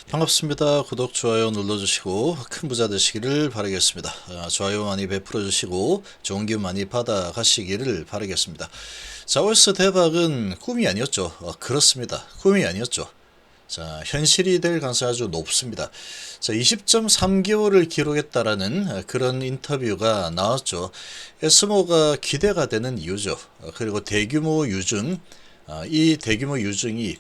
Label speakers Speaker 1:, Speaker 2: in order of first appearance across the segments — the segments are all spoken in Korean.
Speaker 1: 반갑습니다. 구독, 좋아요 눌러주시고 큰 부자 되시기를 바라겠습니다. 좋아요 많이 베풀어 주시고 좋은 기운 많이 받아 가시기를 바라겠습니다. 자, 월스 대박은 꿈이 아니었죠. 그렇습니다. 꿈이 아니었죠. 자, 현실이 될 가능성이 아주 높습니다. 자, 20.3개월을 기록했다라는 그런 인터뷰가 나왔죠. 에스모가 기대가 되는 이유죠. 그리고 대규모 유증, 이 대규모 유증이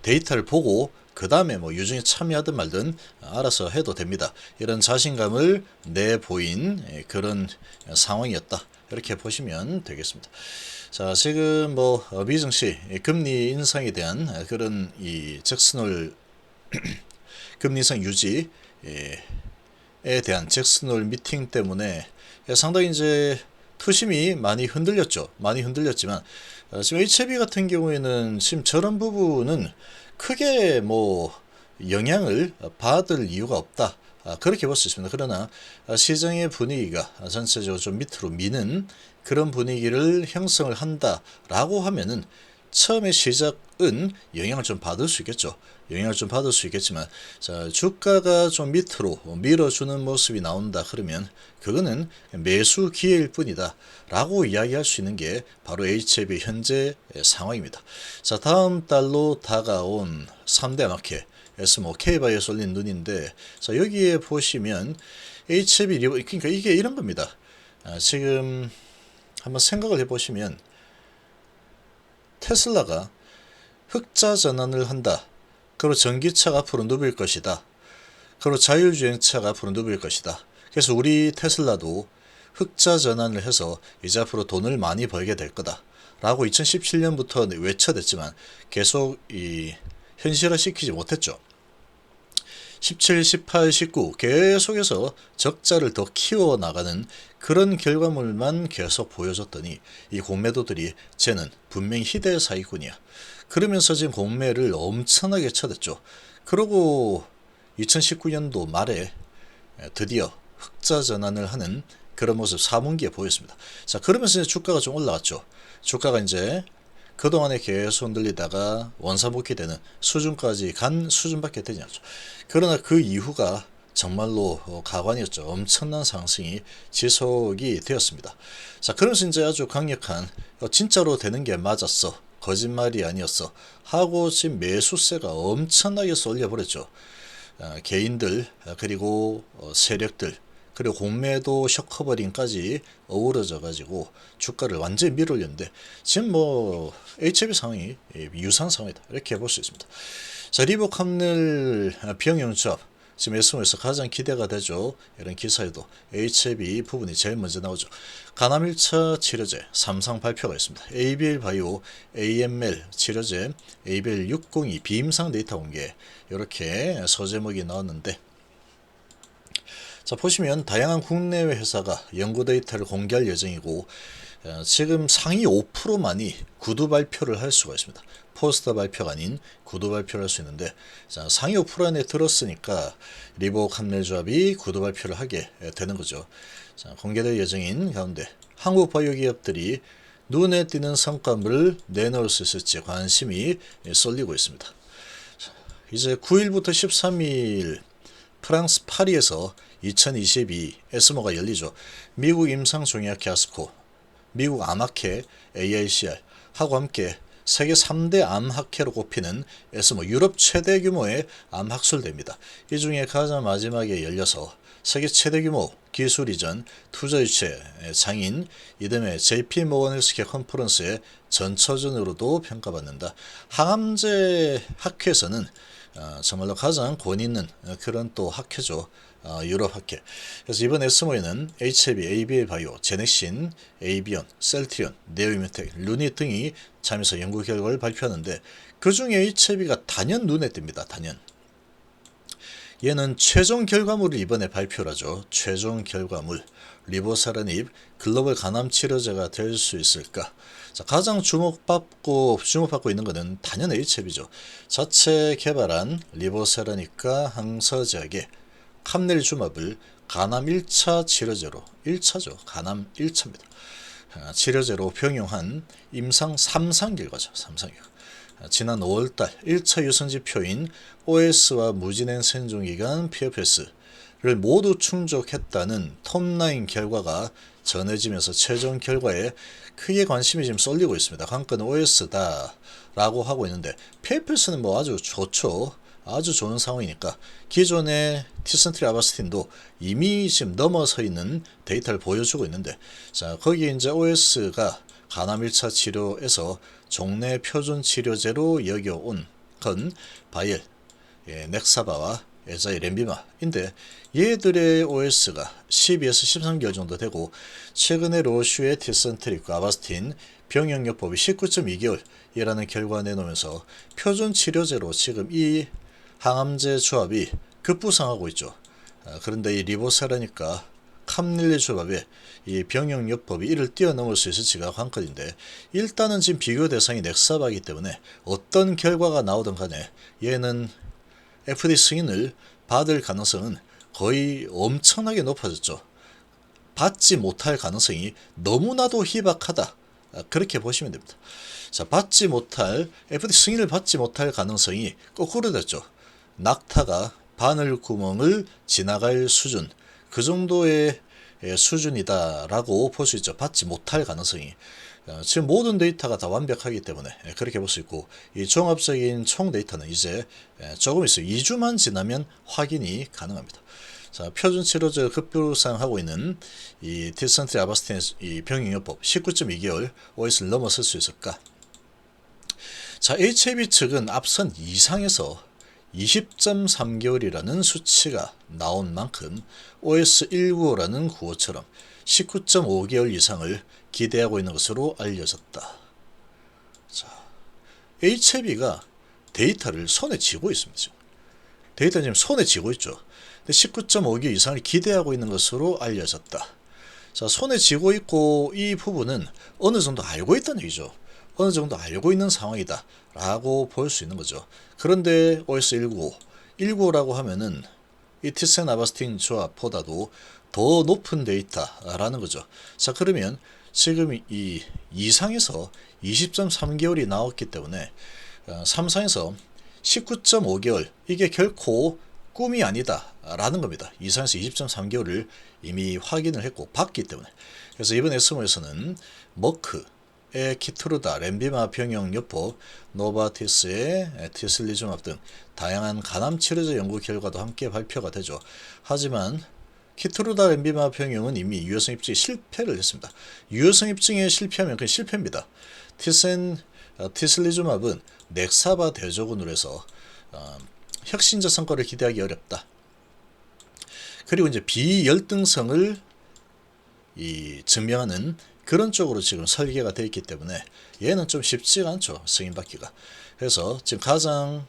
Speaker 1: 데이터를 보고 그 다음에 뭐 유증에 참여하든 말든 알아서 해도 됩니다. 이런 자신감을 내보인 그런 상황이었다. 이렇게 보시면 되겠습니다. 자, 지금 뭐 미증시 금리 인상에 대한 그런 이 잭슨홀 금리 인상 유지에 대한 잭슨홀 미팅 때문에 상당히 이제 투심이 많이 흔들렸죠. 많이 흔들렸지만 지금 HB 같은 경우에는 지금 저런 부분은 크게 뭐 영향을 받을 이유가 없다. 그렇게 볼 수 있습니다. 그러나 시장의 분위기가 전체적으로 좀 밑으로 미는 그런 분위기를 형성을 한다라고 하면은 처음에 시작은 영향을 좀 받을 수 있겠죠. 영향을 좀 받을 수 있겠지만, 자, 주가가 좀 밑으로 밀어주는 모습이 나온다 그러면 그거는 매수 기회일 뿐이다 라고 이야기할 수 있는 게 바로 HLB 현재 상황입니다. 자, 다음 달로 다가온 3대 마켓 에스모 K바이오 쏠린 눈인데, 자, 여기에 보시면 HLB 리버, 그러니까 이게 이런 겁니다. 지금 한번 생각을 해보시면 테슬라가 흑자 전환을 한다. 그리고 전기차가 앞으로 누빌 것이다. 그리고 자율주행차가 앞으로 누빌 것이다. 그래서 우리 테슬라도 흑자 전환을 해서 이제 앞으로 돈을 많이 벌게 될 거다. 라고 2017년부터 외쳐댔지만 계속 현실화시키지 못했죠. 17, 18, 19 계속해서 적자를 더 키워나가는 그런 결과물만 계속 보여줬더니 이 공매도들이 쟤는 분명히 희대의 사기꾼이야. 그러면서 지금 공매를 엄청나게 쳐댔죠. 그러고 2019년도 말에 드디어 흑자 전환을 하는 그런 모습 4분기에 보였습니다. 자, 그러면서 이제 주가가 좀 올라왔죠. 주가가 이제 그동안에 계속 흔들리다가 원사복귀되는 수준까지 간 수준밖에 되지 않죠. 그러나 그 이후가 정말로 가관이었죠. 엄청난 상승이 지속이 되었습니다. 자, 그러면서 이제 아주 강력한 진짜로 되는 게 맞았어. 거짓말이 아니었어. 하고 지금 매수세가 엄청나게 쏠려버렸죠. 개인들 그리고 세력들 그리고 공매도 셔커버링까지 어우러져 가지고 주가를 완전히 밀어올렸는데 지금 뭐 HB 상황이 유사한 상황이다 이렇게 볼 수 있습니다. 자, 리버캄넬 비용용조합 지금 에스모에서 가장 기대가 되죠. 이런 기사에도 HB 부분이 제일 먼저 나오죠. 간암 1차 치료제 3상 발표가 있습니다. ABL 바이오 AML 치료제 ABL 602 비임상 데이터 공개 이렇게 서제목이 나왔는데, 자, 보시면 다양한 국내외 회사가 연구 데이터를 공개할 예정이고 지금 상위 5%만이 구두 발표를 할 수가 있습니다. 포스터 발표가 아닌 구두 발표를 할 수 있는데, 자, 상위 5% 안에 들었으니까 리버캄넬 조합이 구두 발표를 하게 되는 거죠. 자, 공개될 예정인 가운데 한국 바이오 기업들이 눈에 띄는 성과물을 내놓을 수 있을지 관심이 쏠리고 있습니다. 자, 이제 9일부터 13일 프랑스 파리에서 2022 에스모가 열리죠. 미국 임상종약회 아스코, 미국 암학회 AICR 하고 함께 세계 3대 암학회로 꼽히는 에스모 유럽 최대 규모의 암학술대입니다. 이 중에 가장 마지막에 열려서 세계 최대 규모 기술 이전 투자 유치 장인 이듬해 JP 모건 헬스케어 컨퍼런스의 전처전으로도 평가받는다. 항암제 학회에서는 정말로 가장 권위 있는 그런 또 학회죠. 유럽 학회. 그래서 이번 에스모에는 HLB, ABL 바이오, 제넥신, 에이비온, 셀트리온, 네오이메텍, 루닛 등이 참여해서 연구 결과를 발표하는데 그 중에 HLB가 단연 눈에 띕니다. 단연. 얘는 최종 결과물을 이번에 발표를 하죠. 최종 결과물. 리보사라닙 글로벌 간암 치료제가 될 수 있을까? 자, 가장 주목받고 있는 것은 단연 HLB죠. 자체 개발한 리보사라닙과 항서제약의 캄넬 주합을 간암 1차 치료제로 1차죠. 간암 1차입니다. 치료제로 병용한 임상 3상 결과죠. 3상 결과. 지난 5월달 1차 유성지표인 OS와 무진행 생존기간 PFS를 모두 충족했다는 톱라인 결과가 전해지면서 최종 결과에 크게 관심이 지금 쏠리고 있습니다. 관건은 OS다 라고 하고 있는데, PFS는 뭐 아주 좋죠. 아주 좋은 상황이니까 기존의 티슨트리 아바스틴도 이미 지금 넘어서 있는 데이터를 보여주고 있는데, 자, 거기에 이제 OS가 간암 1차 치료에서 종래 표준 치료제로 여겨온 건 바이엘, 넥사바와 에자이 렌비마인데, 얘들의 OS가 12에서 13개월 정도 되고, 최근에 로슈의 티슨트릭과 아바스틴 병역요법이 19.2개월 이라는 결과 내놓으면서 표준 치료제로 지금 이 항암제 조합이 급부상하고 있죠. 그런데 이 리보세라니까 캄릴리 조합에 이 병역요법이 이를 뛰어넘을 수 있을지가 관건인데, 일단은 지금 비교 대상이 넥사바이기 때문에 어떤 결과가 나오든 간에 얘는 FDA 승인을 받을 가능성은 거의 엄청나게 높아졌죠. 받지 못할 가능성이 너무나도 희박하다, 그렇게 보시면 됩니다. 자, FDA 승인을 받지 못할 가능성이 거꾸로 됐죠. 낙타가 바늘구멍을 지나갈 수준, 그 정도의 수준이다라고 볼 수 있죠. 받지 못할 가능성이. 지금 모든 데이터가 다 완벽하기 때문에 그렇게 볼 수 있고, 이 종합적인 총 데이터는 이제 조금 있어요. 2주만 지나면 확인이 가능합니다. 자, 표준 치료제 급부상하고 있는 이 티슨트리 아바스틴 이 병역요법 19.2개월 OS를 넘어설 수 있을까? 자, HAB 측은 앞선 이상에서 20.3개월이라는 수치가 나온 만큼 OS195라는 구호처럼 19.5개월 이상을 기대하고 있는 것으로 알려졌다. 자, HAB가 데이터를 손에 쥐고 있습니다. 데이터 지금 손에 쥐고 있죠. 근데 19.5개월 이상을 기대하고 있는 것으로 알려졌다. 자, 손에 쥐고 있고 이 부분은 어느 정도 알고 있다는 얘기죠. 어느 정도 알고 있는 상황이다 라고 볼 수 있는 거죠. 그런데 OS195, 195라고 하면은 이 티센 아바스틴 조합보다도 더 높은 데이터라는 거죠. 자, 그러면 지금 이 2상에서 20.3개월이 나왔기 때문에 3상에서 19.5개월, 이게 결코 꿈이 아니다 라는 겁니다. 2상에서 20.3개월을 이미 확인을 했고 봤기 때문에. 그래서 이번 에스모에서는 머크의 키트루다, 렌비마 병역요법, 노바티스의 티슬리주맙 등 다양한 간암 치료제 연구 결과도 함께 발표가 되죠. 하지만 키트루다 렌비마 병용은 이미 유효성 입증에 실패를 했습니다. 유효성 입증에 실패하면 그냥 실패입니다. 티슬리주맙은 넥사바 대조군으로 해서 혁신적 성과를 기대하기 어렵다. 그리고 이제 비열등성을 증명하는 그런 쪽으로 지금 설계가 되어 있기 때문에 얘는 좀 쉽지가 않죠, 승인받기가. 그래서 지금 가장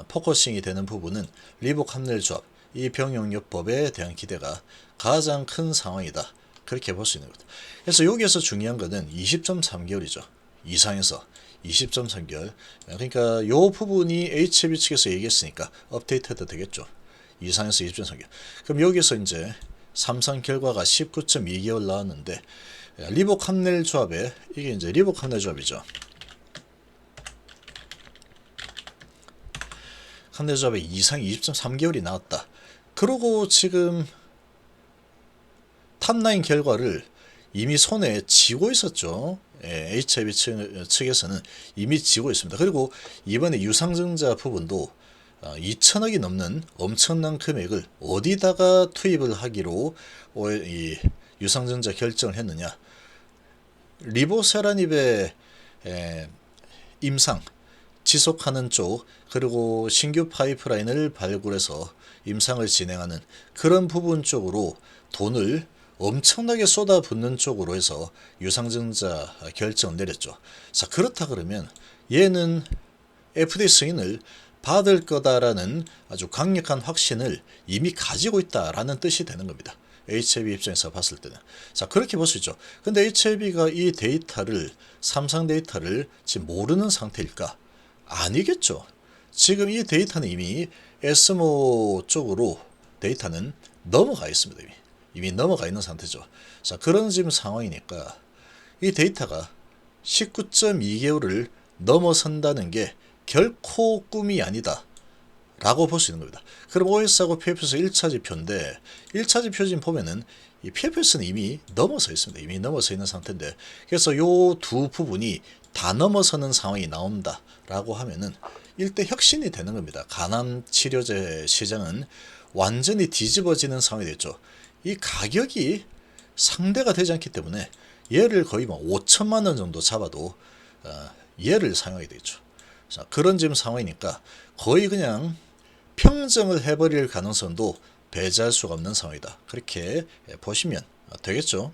Speaker 1: 포커싱이 되는 부분은 리보캄넬 조합, 이 병용요법에 대한 기대가 가장 큰 상황이다, 그렇게 볼 수 있는 겁니다. 그래서 여기에서 중요한 것은 20.3개월이죠. 이상에서 20.3개월. 그러니까 이 부분이 HB 측에서 얘기했으니까 업데이트해도 되겠죠. 이상에서 20.3개월. 그럼 여기서 이제 삼상 결과가 19.2개월 나왔는데, 리보캄넬 조합에, 이게 이제 리보캄넬 조합이죠. 캄넬 조합에 이상 20.3개월이 나왔다. 그러고 지금 탑라인 결과를 이미 손에 쥐고 있었죠. HIV 측에서는 이미 쥐고 있습니다. 그리고 이번에 유상증자 부분도 2천억이 넘는 엄청난 금액을 어디다가 투입을 하기로 이 유상증자 결정을 했느냐. 리보세라닙의 임상 지속하는 쪽, 그리고 신규 파이프라인을 발굴해서 임상을 진행하는 그런 부분 쪽으로 돈을 엄청나게 쏟아붓는 쪽으로 해서 유상증자 결정을 내렸죠. 자, 그렇다 그러면 얘는 FDA 승인을 받을 거다라는 아주 강력한 확신을 이미 가지고 있다라는 뜻이 되는 겁니다. HLB 입장에서 봤을 때는. 자, 그렇게 볼 수 있죠. 근데 HLB가 이 데이터를, 삼상 데이터를 지금 모르는 상태일까? 아니겠죠. 지금 이 데이터는 이미 에스모 쪽으로 데이터는 넘어가 있습니다. 이미 넘어가 있는 상태죠. 자, 그런 지금 상황이니까 이 데이터가 19.2개월을 넘어선다는 게 결코 꿈이 아니다 라고 볼 수 있는 겁니다. 그럼 OS하고 PFS 1차 지표인데 1차 지표 지금 보면은 이 PFS는 이미 넘어서 있습니다. 이미 넘어서 있는 상태인데, 그래서 요 두 부분이 다 넘어서는 상황이 나온다 라고 하면은 일대 혁신이 되는 겁니다. 간암 치료제 시장은 완전히 뒤집어지는 상황이 됐죠. 이 가격이 상대가 되지 않기 때문에 얘를 거의 뭐 5천만 원 정도 잡아도 얘를 사용하게 되죠. 자, 그런 지금 상황이니까 거의 그냥 평정을 해버릴 가능성도 배제할 수가 없는 상황이다. 그렇게 보시면 되겠죠.